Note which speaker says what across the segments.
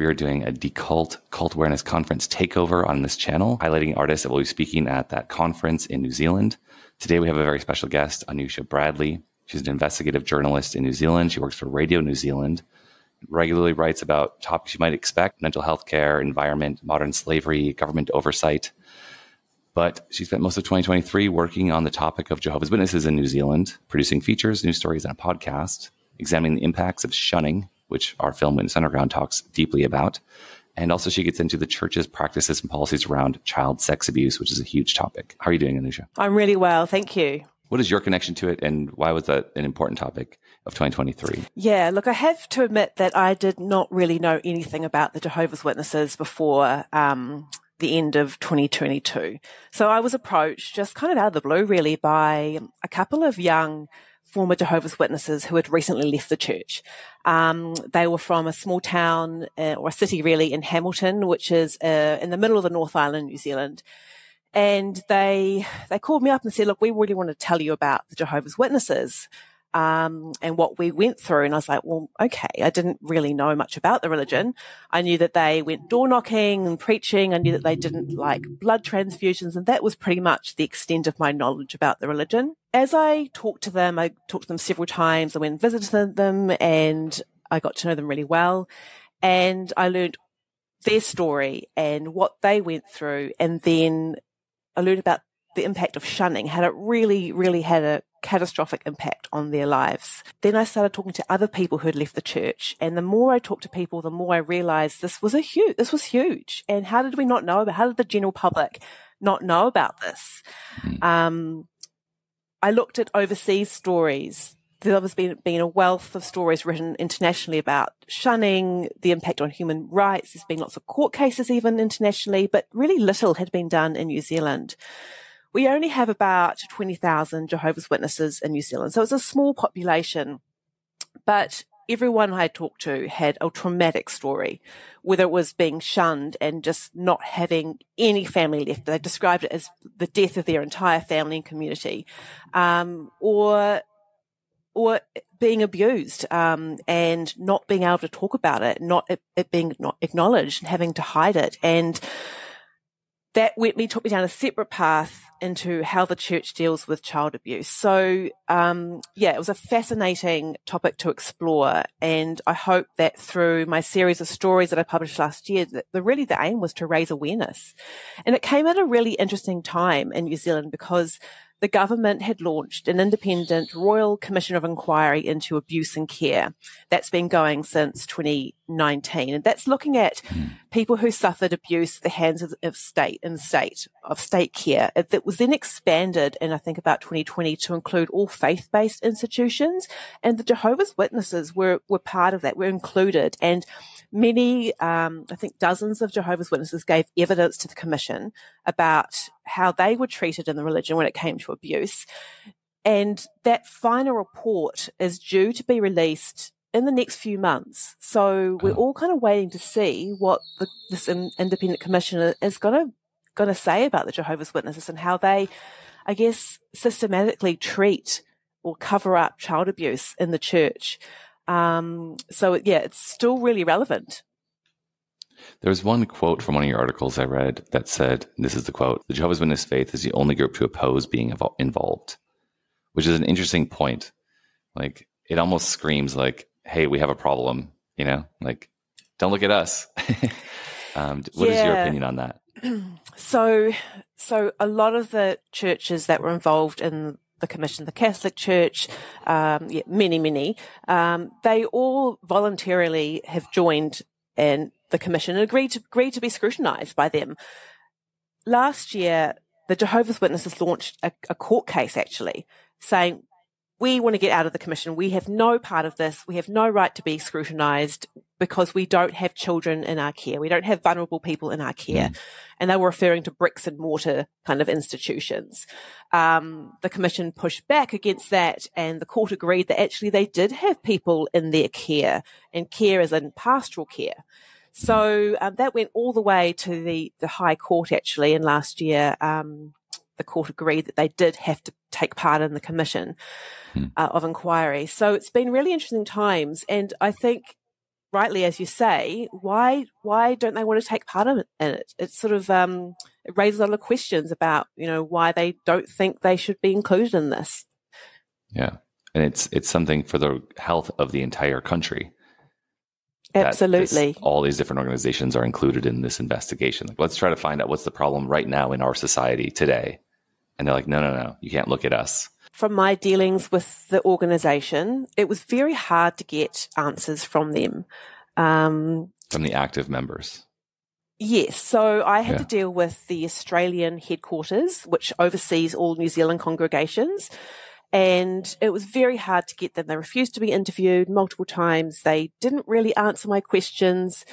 Speaker 1: We are doing a Decult Cult Awareness Conference takeover on this channel, highlighting artists that will be speaking at that conference in New Zealand. Today, we have a very special guest, Anusha Bradley. She's an investigative journalist in New Zealand. She works for Radio New Zealand, regularly writes about topics you might expect: mental health care, environment, modern slavery, government oversight. But she spent most of 2023 working on the topic of Jehovah's Witnesses in New Zealand, producing features, news stories, and a podcast, examining the impacts of shunning, which our film Witness Underground talks deeply about. And also she gets into the church's practices and policies around child sex abuse, which is a huge topic. How are you doing, Anusha?
Speaker 2: I'm really well, thank you.
Speaker 1: What is your connection to it, and why was that an important topic of 2023?
Speaker 2: Yeah, look, I have to admit that I did not really know anything about the Jehovah's Witnesses before the end of 2022. So I was approached just kind of out of the blue, really, by a couple of young former Jehovah's Witnesses who had recently left the church. They were from a small town or a city, really, in Hamilton, which is in the middle of the North Island, New Zealand. And they called me up and said, look, we really want to tell you about the Jehovah's Witnesses and what we went through. And I was like, well, okay, I didn't really know much about the religion. I knew that they went door knocking and preaching. I knew that they didn't like blood transfusions. And that was pretty much the extent of my knowledge about the religion. As I talked to them several times. I went and visited them and I got to know them really well. And I learned their story and what they went through. And then I learned about the impact of shunning, how it really, really had a catastrophic impact on their lives. Then I started talking to other people who had left the church. And the more I talked to people, the more I realized this was huge. And how did we not know about, how did the general public not know about this? I looked at overseas stories. There's been a wealth of stories written internationally about shunning, the impact on human rights. There's been lots of court cases even internationally, but really little had been done in New Zealand. We only have about 20,000 Jehovah's Witnesses in New Zealand, so it's a small population. But everyone I talked to had a traumatic story, whether it was being shunned and just not having any family left. They described it as the death of their entire family and community, or being abused, and not being able to talk about it, it being not acknowledged and having to hide it. And that took me down a separate path into how the church deals with child abuse. So, it was a fascinating topic to explore. And I hope that through my series of stories that I published last year, that the aim was to raise awareness. And it came at a really interesting time in New Zealand because the government had launched an independent Royal Commission of Inquiry into Abuse and Care. That's been going since 2019. And that's looking at people who suffered abuse at the hands of state care. That was then expanded in, I think, about 2020 to include all faith-based institutions. And the Jehovah's Witnesses were part of that, were included. And many, I think dozens of Jehovah's Witnesses gave evidence to the Commission about how they were treated in the religion when it came to abuse. And that final report is due to be released in the next few months. So we're all kind of waiting to see what this independent commissioner is going to say about the Jehovah's Witnesses and how they, I guess, systematically treat or cover up child abuse in the church. It's still really relevant.
Speaker 1: There was one quote from one of your articles I read that said, this is the quote, "The Jehovah's Witness faith is the only group to oppose being involved," which is an interesting point. Like, it almost screams like, hey, we have a problem, like, don't look at us. What is your opinion on that?
Speaker 2: So a lot of the churches that were involved in the Commission, the Catholic Church, many, they all voluntarily have joined and the Commission and agreed to be scrutinized by them. Last year, the Jehovah's Witnesses launched a court case, actually, saying, we want to get out of the Commission. We have no part of this. We have no right to be scrutinized because we don't have children in our care. We don't have vulnerable people in our care. And they were referring to bricks and mortar kind of institutions. The Commission pushed back against that, and the court agreed that actually they did have people in their care, and care as in pastoral care. So that went all the way to the High Court, actually, and last year the court agreed that they did have to take part in the commission of inquiry. So it's been really interesting times, and I think rightly, as you say, why don't they want to take part in it? It's sort of it raises a lot of questions about, why they don't think they should be included in this.
Speaker 1: Yeah, and it's something for the health of the entire country.
Speaker 2: Absolutely.
Speaker 1: All these different organizations are included in this investigation. Like, let's try to find out what's the problem right now in our society today. And they're like, no, you can't look at us.
Speaker 2: From my dealings with the organization, it was very hard to get answers from them.
Speaker 1: From the active members.
Speaker 2: Yes. So I had to deal with the Australian headquarters, which oversees all New Zealand congregations. And it was very hard to get them. They refused to be interviewed multiple times. They didn't really answer my questions.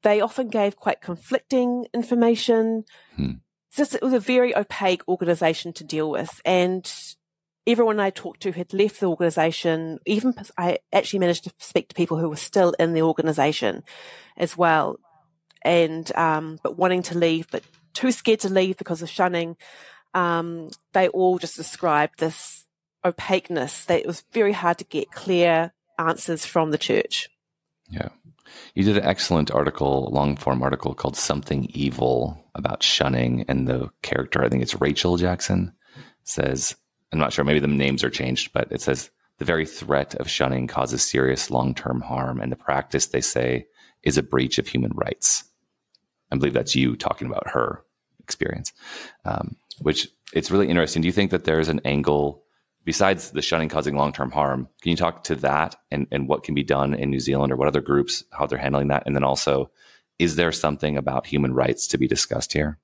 Speaker 2: They often gave quite conflicting information. It was a very opaque organisation to deal with. And everyone I talked to had left the organisation. Even I actually managed to speak to people who were still in the organisation as well. And but wanting to leave, but too scared to leave because of shunning. They all just described this opaqueness, that it was very hard to get clear answers from the church.
Speaker 1: Yeah. You did an excellent article, long-form article called Something Evil about shunning, and the character, I think it's Rachel Jackson, says, I'm not sure, maybe the names are changed, but it says, the very threat of shunning causes serious long-term harm, and the practice, they say, is a breach of human rights. I believe that's you talking about her experience, which it's really interesting. Do you think that there's an angle besides the shunning causing long-term harm? Can you talk to that and what can be done in New Zealand, or what other groups, how they're handling that? And then also, is there something about human rights to be discussed here?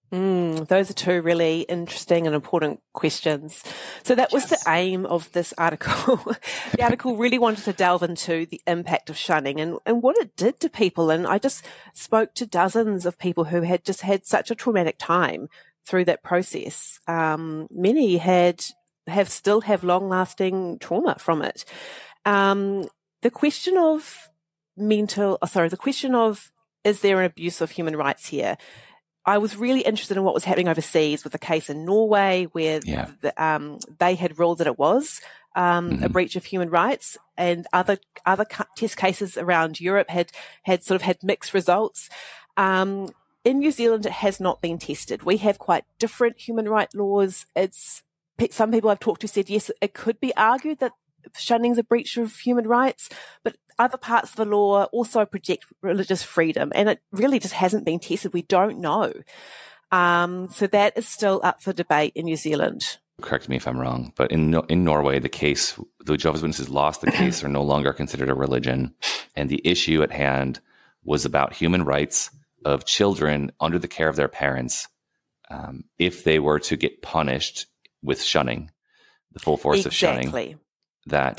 Speaker 2: Those are two really interesting and important questions. So that was the aim of this article. The article really wanted to delve into the impact of shunning and what it did to people. And I just spoke to dozens of people who had just had such a traumatic time through that process. Many still have long-lasting trauma from it. The question of is there an abuse of human rights here? I was really interested in what was happening overseas with the case in Norway, where they had ruled that it was a breach of human rights, and other test cases around Europe had sort of had mixed results. In New Zealand, it has not been tested. We have quite different human rights laws. Some people I've talked to said, yes, it could be argued that shunning is a breach of human rights, but other parts of the law also protect religious freedom, and it really just hasn't been tested. We don't know. So that is still up for debate in New Zealand.
Speaker 1: Correct me if I'm wrong, but in Norway, the Jehovah's Witnesses lost the case, are no longer considered a religion, and the issue at hand was about human rights of children under the care of their parents, if they were to get punished with shunning, the full force of shunning. That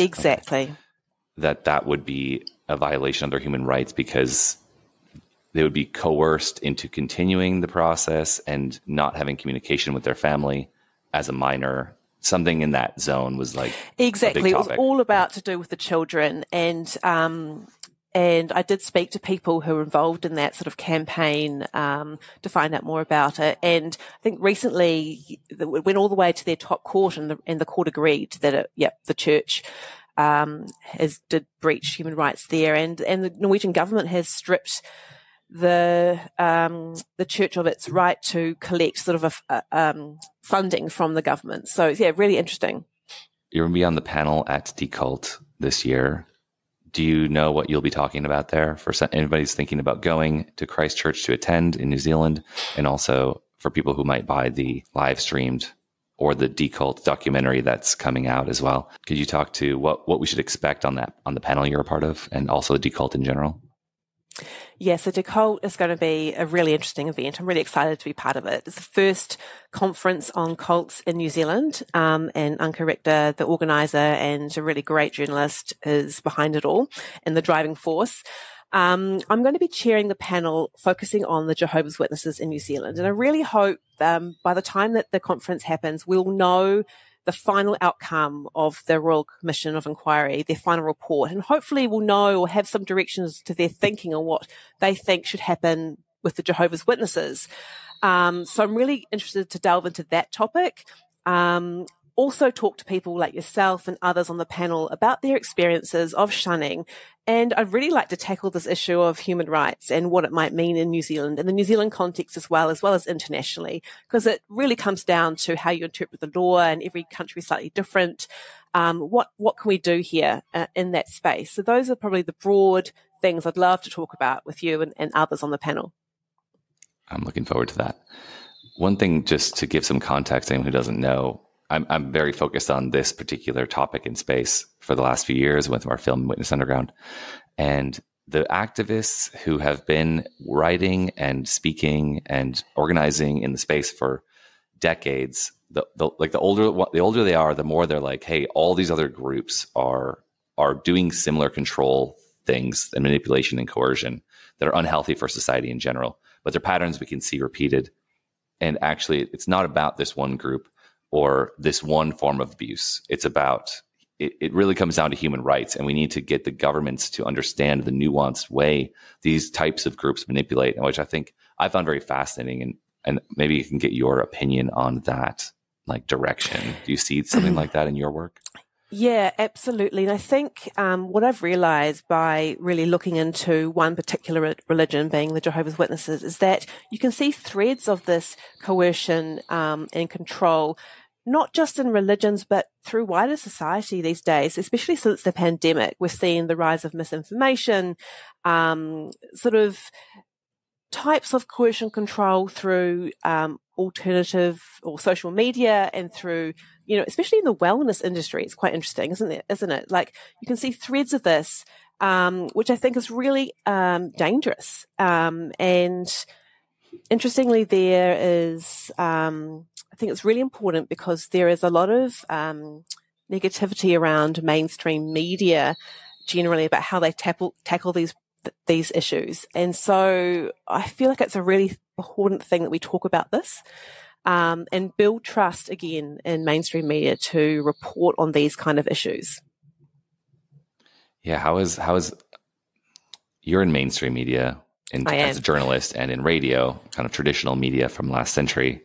Speaker 1: would be a violation of their human rights, because they would be coerced into continuing the process and not having communication with their family as a minor. Something in that zone was like
Speaker 2: exactly. It was all about to do with the children, and I did speak to people who were involved in that sort of campaign to find out more about it. And I think recently it went all the way to their top court, and the court agreed that the church did breach human rights there, and the Norwegian government has stripped the church of its right to collect sort of funding from the government. So yeah, really interesting.
Speaker 1: You're going to be on the panel at Decult this year. Do you know what you'll be talking about there? For anybody's thinking about going to Christchurch to attend in New Zealand, and also for people who might buy the live streamed or the Decult documentary that's coming out as well. Could you talk to what we should expect on the panel you're a part of, and also Decult in general?
Speaker 2: Yeah, so Decult is going to be a really interesting event. I'm really excited to be part of it. It's the first conference on cults in New Zealand, and Anka Richter, the organizer and a really great journalist, is behind it all and the driving force. I'm going to be chairing the panel focusing on the Jehovah's Witnesses in New Zealand. And I really hope by the time that the conference happens, we'll know the final outcome of the Royal Commission of Inquiry, their final report, and hopefully we'll know or have some directions to their thinking on what they think should happen with the Jehovah's Witnesses. So I'm really interested to delve into that topic. also talk to people like yourself and others on the panel about their experiences of shunning. And I'd really like to tackle this issue of human rights and what it might mean in New Zealand, in the New Zealand context as well as internationally, because it really comes down to how you interpret the law, and every country is slightly different. What can we do here in that space? So those are probably the broad things I'd love to talk about with you and others on the panel.
Speaker 1: I'm looking forward to that. One thing, just to give some context, anyone who doesn't know, I'm very focused on this particular topic in space for the last few years with our film Witness Underground. And the activists who have been writing and speaking and organizing in the space for decades, the older they are, the more they're like, hey, all these other groups are doing similar control things and manipulation and coercion that are unhealthy for society in general. But they're patterns we can see repeated. And actually, it's not about this one group or this one form of abuse. It's about, it really comes down to human rights. And we need to get the governments to understand the nuanced way these types of groups manipulate, and which I think I found very fascinating. And maybe you can get your opinion on that, like, direction. Do you see something like that in your work?
Speaker 2: Yeah, absolutely. And I think what I've realized by really looking into one particular religion, being the Jehovah's Witnesses, is that you can see threads of this coercion and control, not just in religions, but through wider society these days, especially since the pandemic. We're seeing the rise of misinformation, sort of types of coercion control through alternative or social media, and through, especially in the wellness industry. It's quite interesting, isn't it? Like, you can see threads of this, which I think is really dangerous. And interestingly, there is, I think it's really important because there is a lot of negativity around mainstream media generally about how they tackle these issues. And so I feel like it's a really important thing that we talk about this and build trust again in mainstream media to report on these kind of issues.
Speaker 1: Yeah. How is you're in mainstream media as a journalist and in radio, kind of traditional media from last century.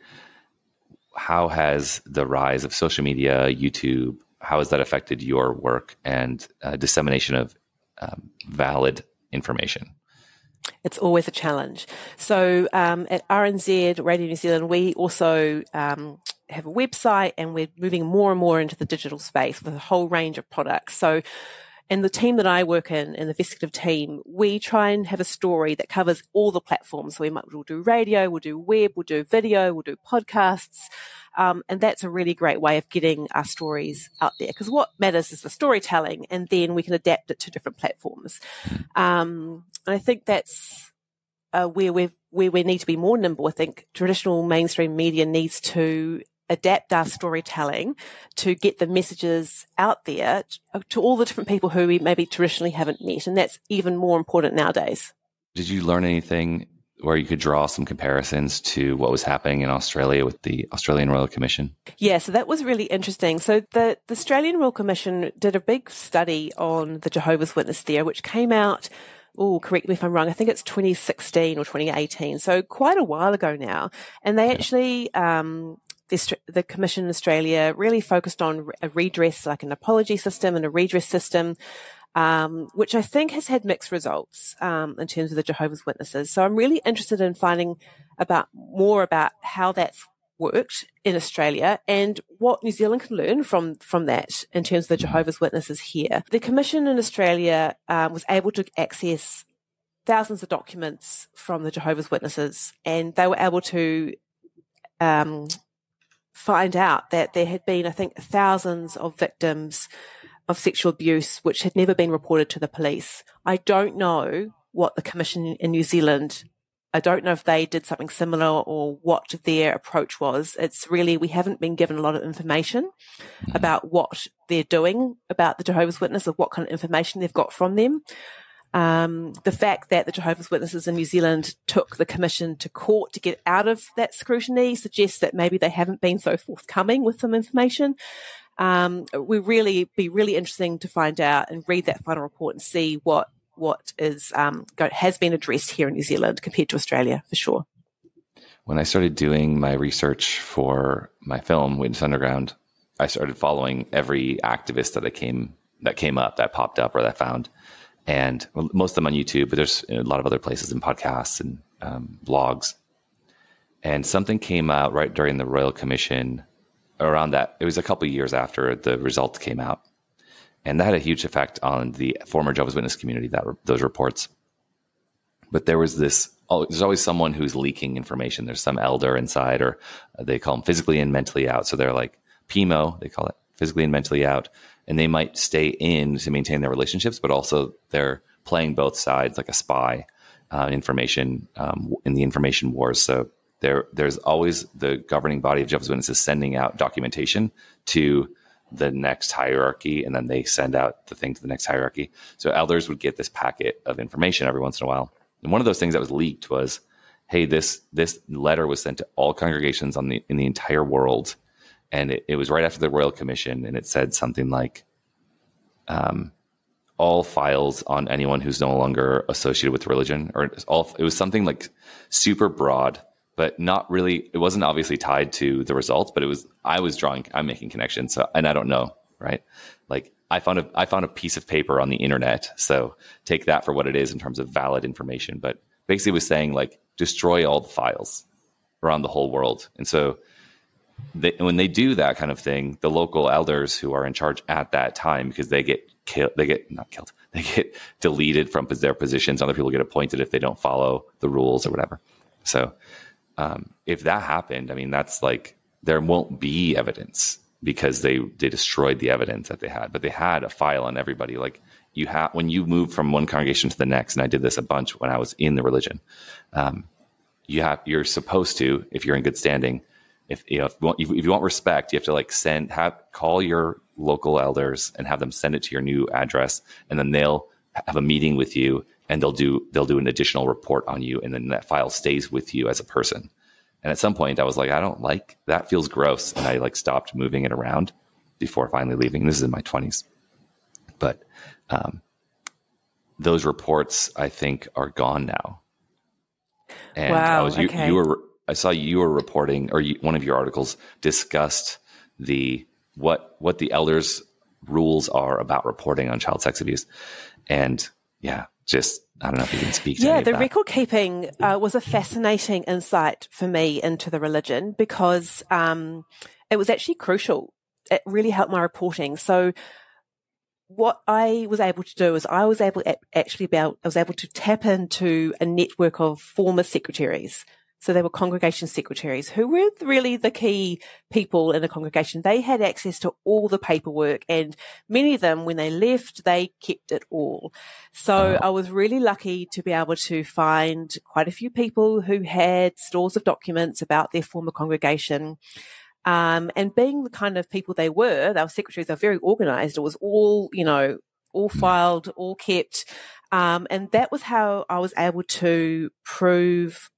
Speaker 1: How has the rise of social media, YouTube, how has that affected your work and dissemination of valid information?
Speaker 2: It's always a challenge. So at RNZ, Radio New Zealand, we also have a website, and we're moving more and more into the digital space with a whole range of products. So, and the team that I work in the Investigative team, we try and have a story that covers all the platforms. So we'll do radio, we'll do web, we'll do video, we'll do podcasts. And that's a really great way of getting our stories out there, because what matters is the storytelling, and then we can adapt it to different platforms. And I think that's where we need to be more nimble. I think traditional mainstream media needs to adapt our storytelling to get the messages out there to all the different people who we maybe traditionally haven't met. And that's even more important nowadays. Did
Speaker 1: you learn anything where you could draw some comparisons to what was happening in Australia with the Australian Royal Commission?
Speaker 2: Yeah, so that was really interesting. So the Australian Royal Commission did a big study on the Jehovah's Witness there, which came out, correct me if I'm wrong, I think it's 2016 or 2018, so quite a while ago now. And they actually, the Commission in Australia really focused on a redress, like an apology system and a redress system, which I think has had mixed results in terms of the Jehovah's Witnesses. So I'm really interested in finding more about how that's worked in Australia and what New Zealand can learn from that in terms of the Jehovah's Witnesses here. The Commission in Australia was able to access thousands of documents from the Jehovah's Witnesses, and they were able to find out that there had been, I think, thousands of victims of sexual abuse which had never been reported to the police. I don't know what the Commission in New Zealand, I don't know if they did something similar or what their approach was. It's really, we haven't been given a lot of information about what they're doing about the Jehovah's Witnesses, or what kind of information they've got from them. The fact that the Jehovah's Witnesses in New Zealand took the Commission to court to get out of that scrutiny suggests that maybe they haven't been so forthcoming with some information. We really be really interesting to find out and read that final report and see what is has been addressed here in New Zealand compared to Australia, for sure.
Speaker 1: When I started doing my research for my film, Witness Underground, I started following every activist that popped up or that I found. And most of them on YouTube, but there's a lot of other places and podcasts and blogs. And something came out right during the Royal Commission around that. It was a couple of years after the results came out. And that had a huge effect on the former Jehovah's Witness community, those reports. But there's always someone who's leaking information. There's some elder inside, or they call them physically and mentally out. So they're like PMO, they call it, physically and mentally out. And they might stay in to maintain their relationships, but also they're playing both sides like a spy information in the information wars. So there's always the governing body of Jehovah's Witnesses sending out documentation to the next hierarchy, and then they send out the thing to the next hierarchy. So elders would get this packet of information every once in a while. And one of those things that was leaked was, hey, this letter was sent to all congregations in the entire world. And it was right after the Royal Commission, and it said something like, all files on anyone who's no longer associated with religion, or it was something like super broad, but not really, it wasn't obviously tied to the results, but I'm making connections. So, and I don't know, right? Like I found a piece of paper on the internet. So take that for what it is in terms of valid information, but basically it was saying like, destroy all the files around the whole world. And so when they do that kind of thing, the local elders who are in charge at that time, because they get deleted from their positions. Other people get appointed if they don't follow the rules or whatever. So if that happened, I mean, that's like, there won't be evidence because they destroyed the evidence that they had, but they had a file on everybody. Like when you move from one congregation to the next, and I did this a bunch when I was in the religion, you're supposed to, if you're in good standing, if you want respect, you have to call your local elders and have them send it to your new address, and then they'll have a meeting with you, and they'll do an additional report on you, and then that file stays with you as a person. And at some point I was like, I don't like that, feels gross, and I stopped moving it around before finally leaving. This is in my 20s, but those reports I think are gone now. And
Speaker 2: wow,
Speaker 1: I saw you were reporting, or one of your articles discussed what the elders' rules are about reporting on child sex abuse. And I don't know if you can speak to any of
Speaker 2: the
Speaker 1: that.
Speaker 2: record keeping was a fascinating insight for me into the religion, because it was actually crucial. It really helped my reporting. So what I was able to do is I was able to tap into a network of former secretaries. So they were congregation secretaries who were really the key people in the congregation. They had access to all the paperwork, and many of them, when they left, they kept it all. So I was really lucky to be able to find quite a few people who had stores of documents about their former congregation. And being the kind of people they were secretaries, they were very organized. It was all filed, all kept. And that was how I was able to prove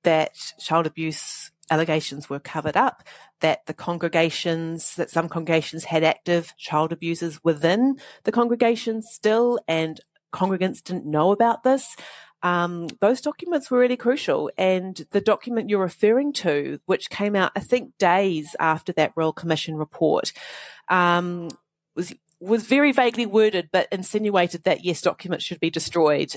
Speaker 2: that child abuse allegations were covered up, that some congregations had active child abusers within the congregation still, and congregants didn't know about this. Those documents were really crucial. And the document you're referring to, which came out, I think, days after that Royal Commission report, was very vaguely worded, but insinuated that, yes, documents should be destroyed.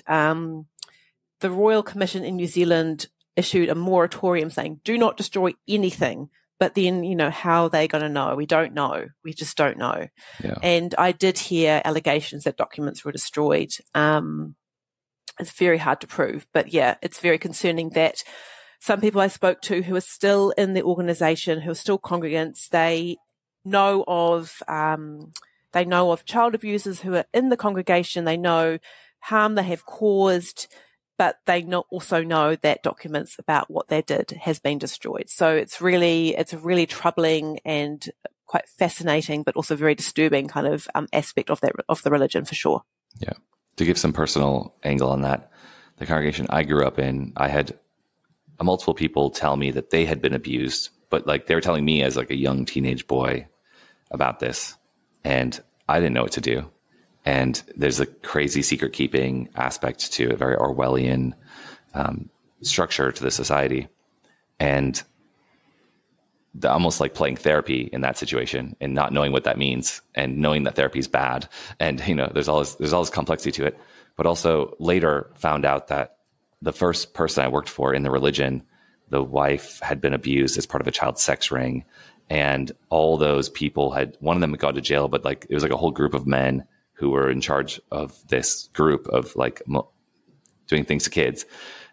Speaker 2: The Royal Commission in New Zealand issued a moratorium saying, do not destroy anything. But then, how are they going to know? We don't know. We just don't know. Yeah. And I did hear allegations that documents were destroyed. It's very hard to prove. But yeah, it's very concerning that some people I spoke to who are still in the organisation, who are still congregants, they know of child abusers who are in the congregation. They know harm they have caused, but they also know that documents about what they did has been destroyed. So it's a really troubling and quite fascinating, but also very disturbing kind of aspect of the religion, for sure.
Speaker 1: Yeah. To give some personal angle on that, the congregation I grew up in, I had multiple people tell me that they had been abused, but they were telling me as a young teenage boy about this, and I didn't know what to do. And there's a crazy secret keeping aspect to a very Orwellian structure to the society. And almost like playing therapy in that situation and not knowing what that means and knowing that therapy is bad. And, there's all this complexity to it, but also later found out that the first person I worked for in the religion, the wife had been abused as part of a child sex ring. And all those people one of them had gone to jail, but like, it was like a whole group of men who were in charge of this group of like doing things to kids.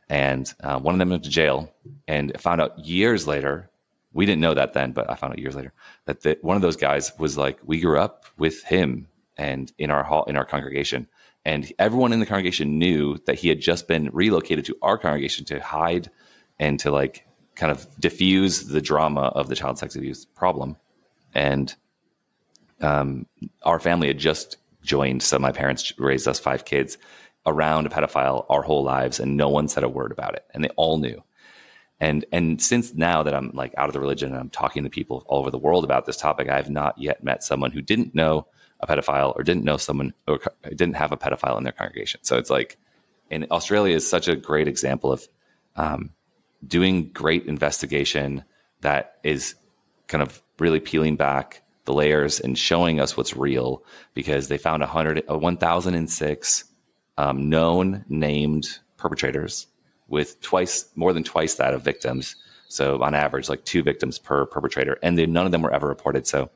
Speaker 1: And one of them went to jail, and found out years later, we didn't know that then, but I found out years later that one of those guys was like, we grew up with him and in our congregation, and everyone in the congregation knew that he had just been relocated to our congregation to hide and to like kind of diffuse the drama of the child sex abuse problem. And our family had just joined. So my parents raised us 5 kids around a pedophile our whole lives, and no one said a word about it. And they all knew. And since now that I'm like out of the religion and I'm talking to people all over the world about this topic, I have not yet met someone who didn't know a pedophile or didn't know someone or didn't have a pedophile in their congregation. So it's like, and Australia is such a great example of doing great investigation that is kind of really peeling back the layers and showing us what's real, because they found 1,006 known named perpetrators with more than twice that of victims. So on average, like 2 victims per perpetrator, and none of them were ever reported. So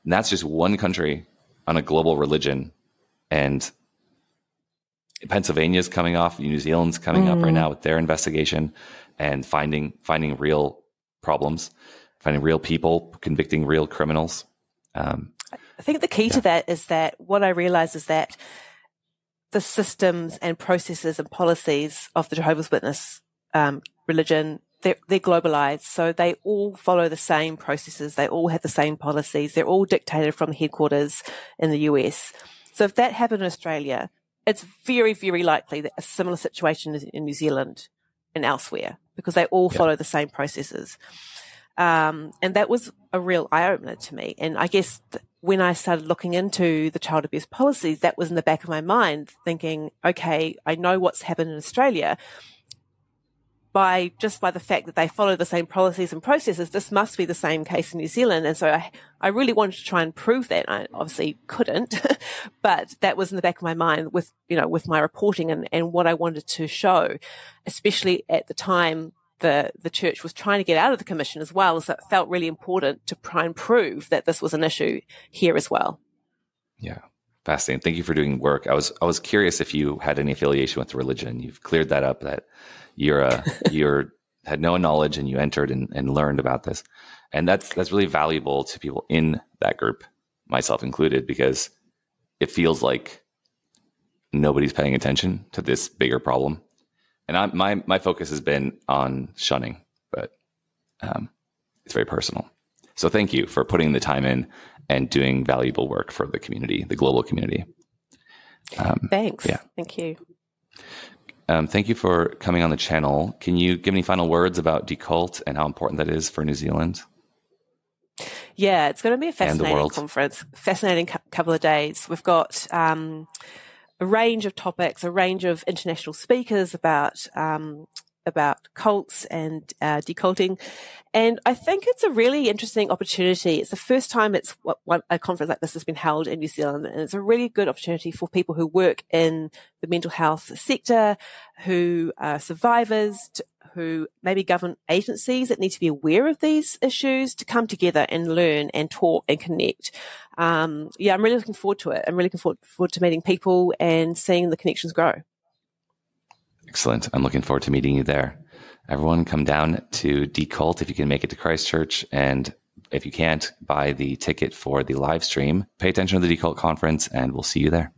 Speaker 1: that's just one country on a global religion. And Pennsylvania's coming off, New Zealand's coming up right now with their investigation and finding real problems, finding real people, convicting real criminals.
Speaker 2: I think the key to that is that what I realize is that the systems and processes and policies of the Jehovah's Witness religion, they're globalized. So they all follow the same processes. They all have the same policies. They're all dictated from the headquarters in the US. So if that happened in Australia, it's very, very likely that a similar situation is in New Zealand and elsewhere, because they all follow the same processes. And that was a real eye-opener to me. And I guess when I started looking into the child abuse policies, that was in the back of my mind, thinking, okay, I know what's happened in Australia. By the fact that they follow the same policies and processes, this must be the same case in New Zealand. And so I really wanted to try and prove that. I obviously couldn't, but that was in the back of my mind with my reporting and what I wanted to show, especially at the time the church was trying to get out of the commission as well. So it felt really important to try and prove that this was an issue here as well.
Speaker 1: Yeah. Fascinating. Thank you for doing work. I was curious if you had any affiliation with religion. You've cleared that up, that you're had no knowledge and you entered and learned about this. And that's really valuable to people in that group, myself included, because it feels like nobody's paying attention to this bigger problem. And my focus has been on shunning, but it's very personal. So thank you for putting the time in and doing valuable work for the community, the global community.
Speaker 2: Thanks.
Speaker 1: Yeah.
Speaker 2: Thank you.
Speaker 1: Thank you for coming on the channel. Can you give any final words about Decult and how important that is for New Zealand?
Speaker 2: Yeah, it's going to be a fascinating conference, fascinating couple of days. We've got a range of topics, a range of international speakers about cults and deculting. And I think it's a really interesting opportunity. It's the first time a conference like this has been held in New Zealand. And it's a really good opportunity for people who work in the mental health sector, who are survivors, who maybe government agencies that need to be aware of these issues, to come together and learn and talk and connect. I'm really looking forward to it. I'm really looking forward to meeting people and seeing the connections grow. Excellent. I'm looking forward to meeting you there. Everyone come down to Decult if you can make it to Christchurch. And if you can't, buy the ticket for the live stream. Pay attention to the Decult conference and we'll see you there.